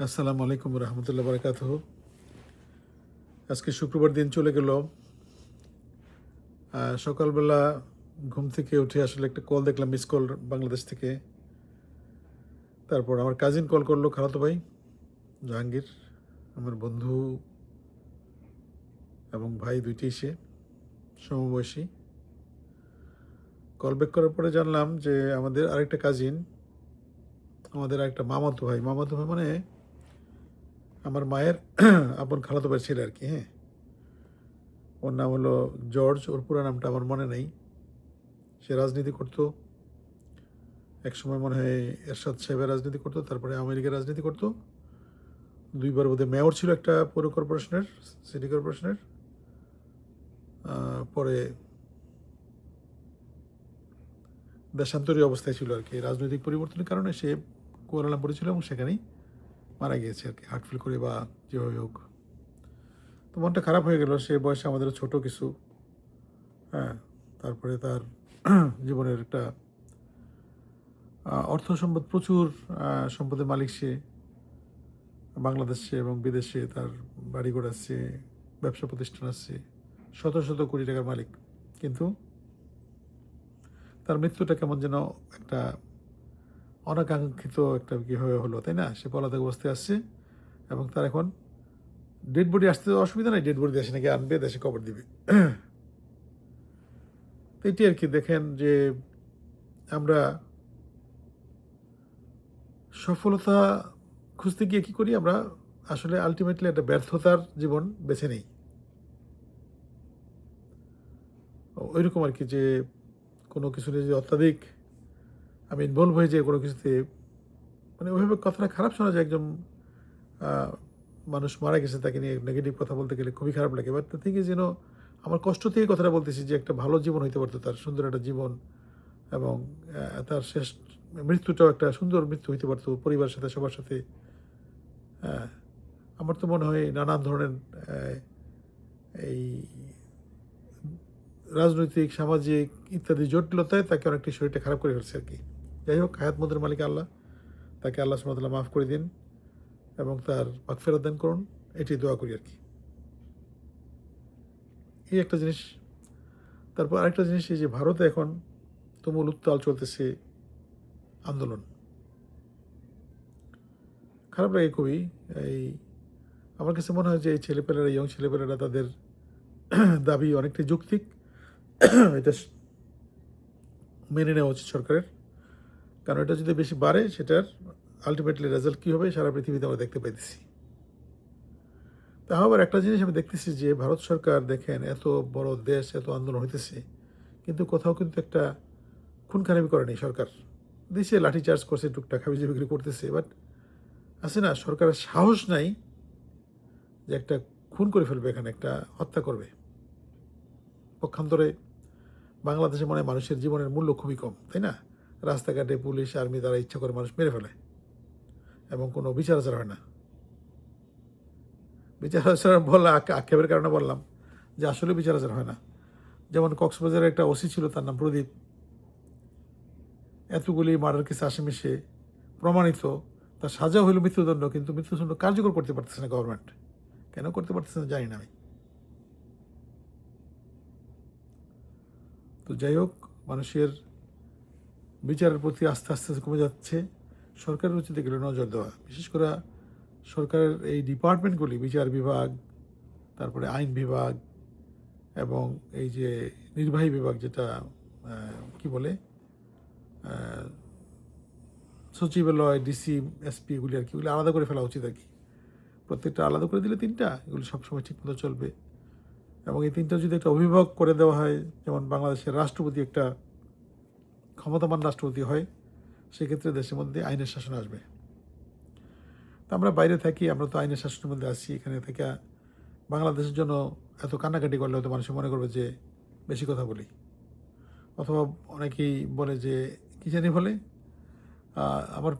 আসসালামু আলাইকুম রহমতুল্লাহ বারকাতুহু। আজকে শুক্রবার দিন চলে গেল। সকালবেলা ঘুম থেকে উঠে আসলে একটা কল দেখলাম, মিস কল বাংলাদেশ থেকে। তারপর আমার কাজিন কল করলো, খালাতো ভাই জাহাঙ্গীর, আমার বন্ধু এবং ভাই দুইটাই সে সমবয়সী। কল ব্যাক করার পরে জানলাম যে আমাদের আরেকটা কাজিন, আমাদের আরেকটা মামাতো ভাই মানে আমার মায়ের আপন খালাতো ভাই ছেলে আর কি। হ্যাঁ, ওর নাম হলো জর্জ, ওর পুরো নামটা আমার মনে নেই। সে রাজনীতি করতো, একসময় মনে হয় এরশাদ সাহেবের রাজনীতি করতো, তারপরে আমেরিকার রাজনীতি করতো, দুইবার বোধহয় মেয়র ছিল একটা পৌর কর্পোরেশনের, সিটি কর্পোরেশনের। পরে দেশান্তরী অবস্থায় ছিল আর কি, রাজনৈতিক পরিবর্তনের কারণে সে কুয়ালালামপুরে ছিল এবং সেখানেই মারা গিয়েছে আর কি, হার্ট ফেল করে বা যেভাবে হোক। তো মনটা খারাপ হয়ে গেল, সে বয়সে আমাদের ছোট কিছু। হ্যাঁ, তারপরে তার জীবনের একটা অর্থ সম্পদ, প্রচুর সম্পদের মালিক সে, বাংলাদেশে এবং বিদেশে তার বাড়িঘর আছে, ব্যবসা প্রতিষ্ঠান আছে, শত শত কোটি টাকার মালিক। কিন্তু তার মৃত্যুটা কেমন যেন একটা অনাকাঙ্ক্ষিত একটা কি হয়ে হলো, তাই না? সে পলাতক অবস্থায় আসছে এবং তার এখন ডেড বডি আসতে অসুবিধা নাই, ডেড বডি দেশে নাকি আনবে, দেশে কবর দিবে। তো এটি আর কি। দেখেন যে আমরা সফলতা খুঁজতে গিয়ে কী করি, আমরা আসলে আলটিমেটলি একটা ব্যর্থতার জীবন বেছে নিই। ওইরকম আর কি, যে কোনো কিছু নিয়ে যদি অত্যাধিক আমি ইনভলভ হয়ে যাই কোনো কিছুতে, মানে ওইভাবে কথাটা খারাপ শোনা যায়, একজন মানুষ মারা গেছে তাকে নিয়ে নেগেটিভ কথা বলতে গেলে খুবই খারাপ লাগে। বাট থেকে যেন আমার কষ্ট থেকে কথাটা বলতেছি, যে একটা ভালো জীবন হইতে পারতো তার, সুন্দর একটা জীবন, এবং তার শেষ মৃত্যুটাও একটা সুন্দর মৃত্যু হইতে পারতো পরিবারের সাথে, সবার সাথে। আমার তো মনে হয় নানান ধরনের এই রাজনৈতিক, সামাজিক ইত্যাদি জটিলতায় তাকে অনেকটি শরীরটা খারাপ করে ফেলছে আর কি। যাই হোক, হায়াত মদের মালিক আল্লাহ, তাকে আল্লাহ সুবহানাহু ওয়া তাআলা মাফ করে দিন এবং তার মাগফিরাত দান করুন, এটি দোয়া করি আর কি। এই একটা জিনিস। তারপর আরেকটা জিনিস, এই যে ভারতে এখন তুমুল উত্তাল চলতেছে আন্দোলন, খারাপ লাগে খুবই। এই আমার কাছে মনে হয় যে এই ছেলেপেলেরা, ইয়ং ছেলেপেলেরা, তাদের দাবি অনেকটাই যৌক্তিক। এটা মেনে নেওয়া উচিত সরকারের, কারণ এটা যদি বেশি বাড়ে, সেটার আলটিমেটলি রেজাল্ট কী হবে সারা পৃথিবীতে আমরা দেখতে পাইতেছি। তা আবার একটা জিনিস আমি দেখতেছি যে ভারত সরকার, দেখেন এত বড় দেশ, এত আন্দোলন হইতেছে, কিন্তু কোথাও কিন্তু একটা খুন খারাপি করেনি সরকার। দেশে লাঠিচার্জ করছে, টুকটাক হাবিজে বিক্রি করতেছে, বাট আছে না, সরকারের সাহস নাই যে একটা খুন করে ফেলবে, এখানে একটা হত্যা করবে। পক্ষান্তরে বাংলাদেশে মনে হয় মানুষের জীবনের মূল্য খুবই কম, তাই না? রাস্তাঘাটে পুলিশ, আর্মি, তারা ইচ্ছা করে মানুষ মেরে ফেলে এবং কোনো বিচার আচার হয় না। বিচার আচার বলা আক্ষেপের কারণে বললাম যে আসলে বিচার আচার হয় না। যেমন কক্সবাজারের একটা ওসি ছিল, তার নাম প্রদীপ, এতগুলি মার্ডার কেসে আসামি, সে প্রমাণিত, তার সাজা হইল মৃত্যুদণ্ড, কিন্তু মৃত্যুদণ্ড কার্যকর করতে পারতেছে না গভর্নমেন্ট। কেন করতে পারতেছে না জানি না আমি। তো যাই হোক, মানুষের বিচারের প্রতি আস্তে আস্তে কমে যাচ্ছে। সরকারের উচিত এগুলো নজর দেওয়া, বিশেষ করে সরকারের এই ডিপার্টমেন্টগুলি, বিচার বিভাগ, তারপরে আইন বিভাগ এবং এই যে নির্বাহী বিভাগ, যেটা কি বলে, সচিবালয়, ডিসি, এসপি, এগুলি আর কি, এগুলি আলাদা করে ফেলা উচিত আর কি। প্রত্যেকটা আলাদা করে দিলে তিনটা, এগুলি সবসময় ঠিকমতো চলবে। এবং এই তিনটা যদি একটা অভিভাবক করে দেওয়া হয়, যেমন বাংলাদেশের রাষ্ট্রপতি একটা ক্ষমতাবান রাষ্ট্রপতি হয়, সেক্ষেত্রে দেশের মধ্যে আইনের শাসন আসবে। তা আমরা বাইরে থাকি, আমরা তো আইনের শাসনের মধ্যে আছি, এখানে থেকে বাংলাদেশের জন্য এত কান্নাকাটি করলে হয়তো মানুষ মনে করবে যে বেশি কথা বলি। অথবা অনেকেই বলে যে, কী জানি বলে, আমার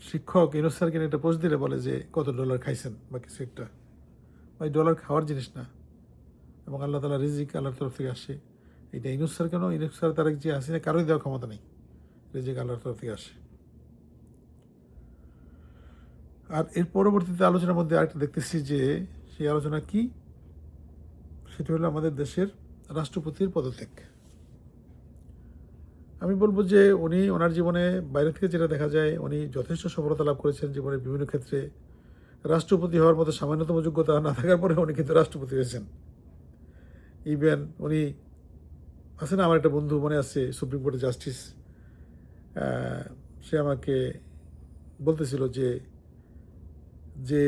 শিক্ষক ইউনুস স্যারকে একটা পোস্ট দিলে বলে যে কত ডলার খাইছেন বা কিছু একটা। ওই ডলার খাওয়ার জিনিস না, এবং আল্লাহ তাআলা রিজিক আল্লাহর তরফ থেকে আসে। এটা ইউনুস স্যার কেন, ইউনুস স্যার তার যে হাসিনা, কারোই দেওয়ার ক্ষমতা নেই, রিজিক আল্লাহর তরফ থেকে আসে। আর এর পরবর্তীতে আলোচনার মধ্যে আরেকটা দেখতেছি যে সেই আলোচনা কি, সেটা হলো আমাদের দেশের রাষ্ট্রপতির পদত্যাগ। আমি বলবো যে উনি ওনার জীবনে বাইরে থেকে যেটা দেখা যায়, উনি যথেষ্ট সফলতা লাভ করেছেন জীবনের বিভিন্ন ক্ষেত্রে। রাষ্ট্রপতি হওয়ার মতো সামান্যতম যোগ্যতা না থাকার পরে উনি কিন্তু রাষ্ট্রপতি হয়েছেন। ইভেন উনি আছে না, আমার একটা বন্ধু মনে আছে সুপ্রিম কোর্টের জাস্টিস, সে আমাকে বলতেছিল যে যে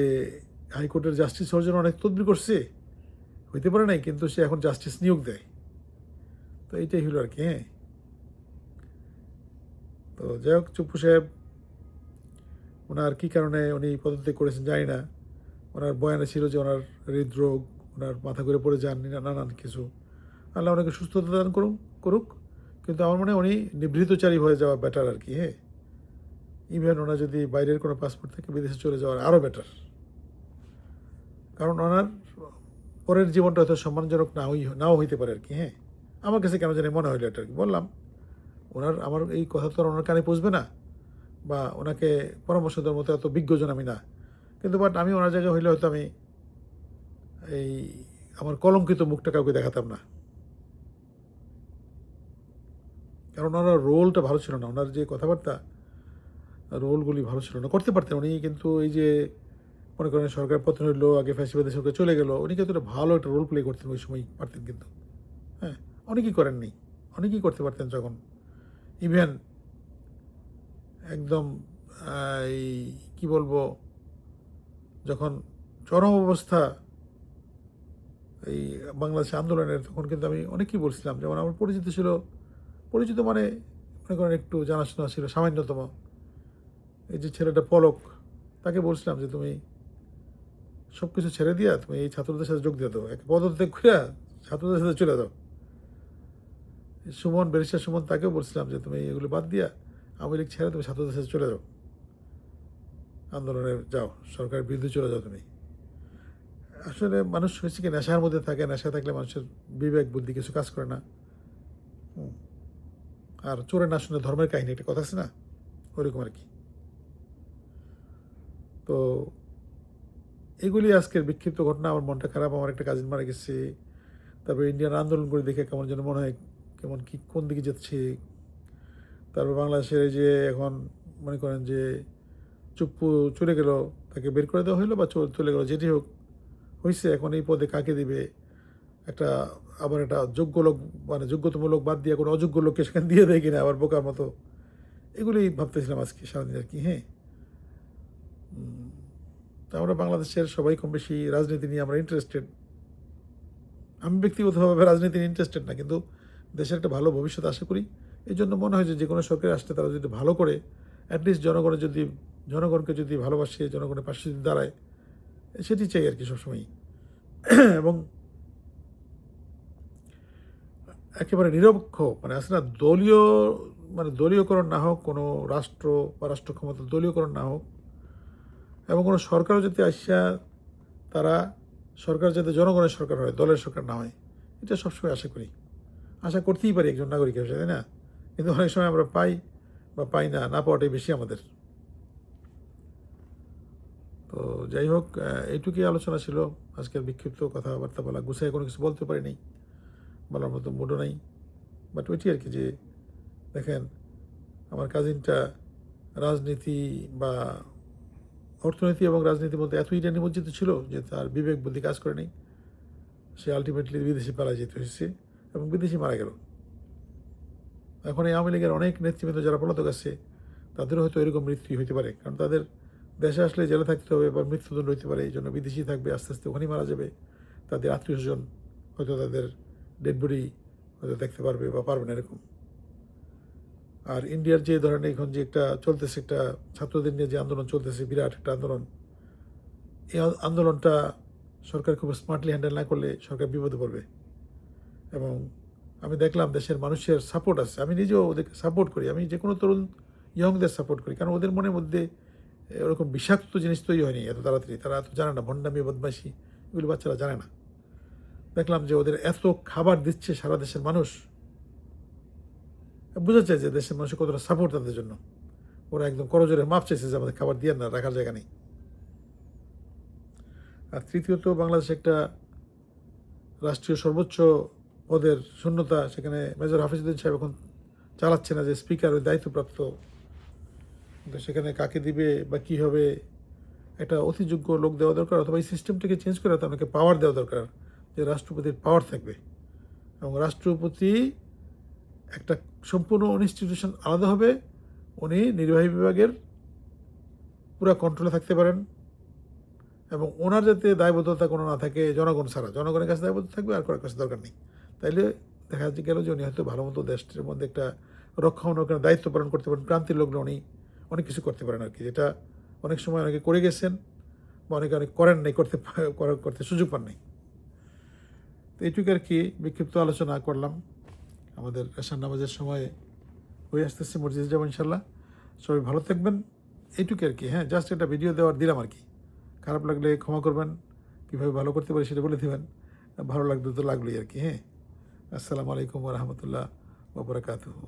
হাইকোর্টের জাস্টিস হওয়ার জন্য অনেক তদবির করছে, হইতে পারে নাই, কিন্তু সে এখন জাস্টিস নিয়োগ দেয়। তো এইটাই হলো আর কি। হ্যাঁ, তো যাই হোক, চুপ্পু সাহেব ওনার কী কারণে উনি পদত্যাগ করেছেন জানি না। ওনার বয়ানে ছিল যে ওনার হৃদরোগ, ওনার মাথা ঘুরে পড়ে যান, নানান কিছু। আল্লাহ ওনাকে সুস্থতা দান করুক, কিন্তু আমার মনে হয় উনি নিভৃতচারী হয়ে যাওয়া বেটার আর কি। হ্যাঁ, ইভেন ওনার যদি বাইরের কোনো পাসপোর্ট থেকে বিদেশে চলে যাওয়ার আরও বেটার, কারণ ওনার পরের জীবনটা হয়তো সম্মানজনক নাও হইতে পারে আর কি। হ্যাঁ, আমার কাছে কেন জানি মনে হইলো এটা আর কি। বললাম আমার এই কথা তো আর ওনার কানে পৌঁছবে না, বা ওনাকে পরামর্শ দেওয়ার মতো এত বিজ্ঞজন আমি না, কিন্তু বাট আমি ওনার জায়গায় হইলে হয়তো আমি এই আমার কলঙ্কিত মুখটা কাউকে দেখাতাম না, কারণ ওনার রোলটা ভালো ছিল না। ওনার যে কথাবার্তা, রোলগুলি ভালো ছিল না, করতে পারতেন উনি, কিন্তু এই যে মনে করেন সরকার পতন হইলো, আগে ফ্যাসিবাদী সরকার চলে গেল, উনি কিন্তু একটা ভালো একটা রোল প্লে করতেন ওই সময়, পারতেন কিন্তু। হ্যাঁ, অনেকেই করেননি, অনেকেই করতে পারতেন যখন। ইভেন একদম এই কী বলবো, যখন চরম অবস্থা এই বাংলাদেশ আন্দোলনের, তখন কিন্তু আমি অনেকেই বলছিলাম, যেমন আমার পরিচিত ছিল, পরিচিত মানে মনে করেন একটু জানাশোনা ছিল সামান্যতম, এই যে ছেলেটা পলক, তাকে বলছিলাম যে তুমি সব কিছু ছেড়ে দিয়া তুমি এই ছাত্রদের সাথে যোগ দিয়ে দাও, এক পদত্যাগ করে ছাত্রদের সাথে চলে যাও। সুমন, ব্যারিস্টার সুমন, তাকেও বলছিলাম যে তুমি এগুলো বাদ দিয়া আওয়ামী লীগ ছেড়ে তুমি ছাত্রদের সাথে চলে যাও, আন্দোলনে যাও, সরকারের বিরুদ্ধে চলে যাও তুমি। আসলে মানুষ হয়েছে কি নেশার মধ্যে থাকে, নেশা থাকলে মানুষের বিবেক বুদ্ধি কিছু কাজ করে না। আর চোরে না শুনে ধর্মের কাহিনী, একটা কথা আছে না, ওরকম আর কি। তো এগুলি আজকের বিক্ষিপ্ত ঘটনা। আমার মনটা খারাপ, আমার একটা কাজিন মারা গেছে, তারপরে ইন্ডিয়ান আন্দোলন করে দেখে কেমন যেন মনে হয় কেমন কি কোন দিকে যাচ্ছে। তারপর বাংলাদেশের এই যে এখন মনে করেন যে চুপ্পু চলে গেল, তাকে বের করে দেওয়া হইলো বা চলে গেল, যেটি হোক হয়েছে, এখন এই পদে কাকে দিবে, একটা আবার একটা যোগ্য লোক, মানে যোগ্যতম লোক বাদ দিয়ে কোনো অযোগ্য লোককে সেখানে দিয়ে দেয় কিনা আবার বোকার মতো, এগুলি ভাবতেছিলাম আজকে সারাদিন আর কি। হ্যাঁ, তা আমরা বাংলাদেশের সবাই কম বেশি রাজনীতি নিয়ে আমরা ইন্টারেস্টেড। আমি ব্যক্তিগতভাবে রাজনীতি নিয়ে ইন্টারেস্টেড না, কিন্তু দেশের একটা ভালো ভবিষ্যৎ আশা করি। এই জন্য মনে হয় যে কোনো সরকার আসলে তারা যদি ভালো করে, অ্যাটলিস্ট জনগণকে যদি ভালোবাসে, জনগণের পাশে যদি দাঁড়ায়, সেটি চাই আর কি সবসময়ই। এবং একেবারে নিরপেক্ষ, মানে আছে না, দলীয়করণ না হোক, কোনো রাষ্ট্র বা রাষ্ট্র ক্ষমতা দলীয়করণ না হোক, এবং কোনো সরকারও যাতে আসিয়া সরকার যাতে জনগণের সরকার হয়, দলের সরকার না হয়, এটা সবসময় আশা করতেই পারি একজন নাগরিক হিসেবে, তাই না? কিন্তু অনেক সময় আমরা পাই বা পাই না, না পাওয়াটাই বেশি আমাদের। তো যাই হোক, এইটুকুই আলোচনা ছিল আজকের বিক্ষিপ্ত কথাবার্তা বলা, গুছায় কোনো কিছু বলতে পারি নাই, বলার মতো মুডও নাই। বাট ওইটি আর কি, যে দেখেন আমার কাজিনটা রাজনীতি বা অর্থনীতি এবং রাজনীতির মধ্যে এতই নিমজ্জিত ছিল যে তার বিবেক বুদ্ধি কাজ করে নেই, সে আলটিমেটলি বিদেশে পালায় যেতে হয়েছে এবং বিদেশি মারা গেল। এখন এই আওয়ামী লীগের অনেক নেতৃবৃন্দ যারা পলাতক আছে, তাদেরও হয়তো এরকম মৃত্যু হতে পারে, কারণ তাদের দেশে আসলে জেলে থাকতে হবে বা মৃত্যুদণ্ড হইতে পারে, এই জন্য বিদেশি থাকবে, আস্তে আস্তে ওখানেই মারা যাবে। তাদের আত্মীয় স্বজন হয়তো তাদের ডেড বডি হয়তো দেখতে পারবে বা পারবে না, এরকম। আর ইন্ডিয়ার যে ধরনের এখন যে একটা চলতেছে, একটা ছাত্রদের নিয়ে যে আন্দোলন চলতেছে, বিরাট একটা আন্দোলন, এই আন্দোলনটা সরকার খুব স্মার্টলি হ্যান্ডেল না করলে সরকার বিপদে পড়বে। এবং আমি দেখলাম দেশের মানুষের সাপোর্ট আছে, আমি নিজেও ওদেরকে সাপোর্ট করি, আমি যে কোনো তরুণ ইয়ংদের সাপোর্ট করি, কারণ ওদের মনের মধ্যে ওরকম বিষাক্ত জিনিস তৈরি হয়নি এত তাড়াতাড়ি, তারা এত জানে না, ভণ্ডামি বদমাইশি এগুলো বাচ্চারা জানে না। দেখলাম যে ওদের এত খাবার দিচ্ছে সারা দেশের মানুষ, বোঝা যায় যে দেশের মানুষের কতটা সাপোর্ট তাদের জন্য। ওরা একদম করজোরে মাপ চাইছে যে আমাদের খাবার দিয়ে না, রাখার জায়গা নেই। আর তৃতীয়ত বাংলাদেশে একটা রাষ্ট্রীয় সর্বোচ্চ পদের শূন্যতা, সেখানে মেজর হাফিজউদ্দিন সাহেব এখন চালাচ্ছে না, যে স্পিকার ওই দায়িত্বপ্রাপ্ত, কিন্তু সেখানে কাকে দিবে বা কী হবে, একটা অতিযোগ্য লোক দেওয়া দরকার, অথবা এই সিস্টেমটাকে চেঞ্জ করে আপনাকে পাওয়ার দেওয়া দরকার, যে রাষ্ট্রপতির পাওয়ার থাকবে এবং রাষ্ট্রপতি একটা সম্পূর্ণ ইনস্টিটিউশন আলাদা হবে, উনি নির্বাহী বিভাগের পুরো কন্ট্রোলে থাকতে পারেন এবং ওনার যাতে দায়বদ্ধতা কোনো না থাকে জনগণ ছাড়া, জনগণের কাছে দায়বদ্ধ থাকবে, আর কারোর কাছে দরকার নেই। তাইলে দেখা গেল যে উনি হয়তো ভালো মতো দেশটির মধ্যে একটা রক্ষণাবেক্ষণের দায়িত্ব পালন করতে পারেন, ক্রান্তির লগ্নে উনি অনেক কিছু করতে পারেন আর কি, যেটা অনেক সময় অনেকে করে গেছেন বা অনেকে অনেক করেন নাই, করতে সুযোগ পান নাই। তো এইটুকু আর কি বিক্ষিপ্ত আলোচনা করলাম। আমাদের এশার নামাজের সময় হয়ে আসতেছে, মসজিদে যাবো ইনশাল্লাহ। সবাই ভালো থাকবেন, এইটুকু আর কি। হ্যাঁ, জাস্ট একটা ভিডিও দিলাম আর কি। খারাপ লাগলে ক্ষমা করবেন, কীভাবে ভালো করতে পারি সেটা বলে দেবেন, ভালো লাগলে তো লাগলোই আর কি। হ্যাঁ, আসসালামু আলাইকুম ওয়া রাহমাতুল্লাহ ওয়া বারাকাতুহু।